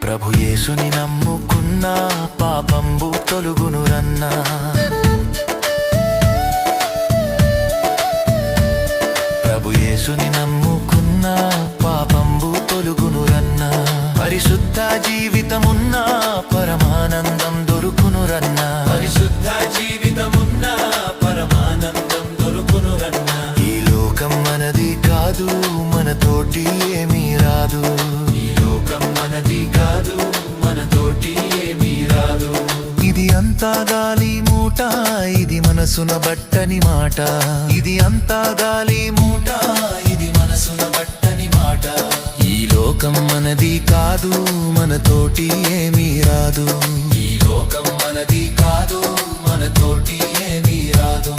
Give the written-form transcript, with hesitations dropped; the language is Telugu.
ప్రభు యేసుని నమ్ముకున్నా పాపంబు తొలుగునురన్నా. ప్రభు యేసుని నమ్ముకున్నా పాపంబు తొలుగునురన్నా. పరిశుద్ధ జీవితమున్నా పరమానందం దొరుకునురన్నా. పరిశుద్ధ జీవితమున్నా పరమానందం దొరుకునురన్నా. ఈ లోకం మనది కాదు, మనతోటి ఏమీ రాదు. ఈ లోకం మనది కాదు, మనతోటి ఏమీ రాదు. ఇది అంతా గాలి మూట, ఇది మనసున బట్టని మాట. ఇది అంతా గాలి మూట, ఇది మనసున బట్టని మాట. ఈ లోకం మనది కాదు, మనతోటి ఏమీ రాదు. ఈ లోకం మనది కాదు, మనతోటి ఏమీ రాదు.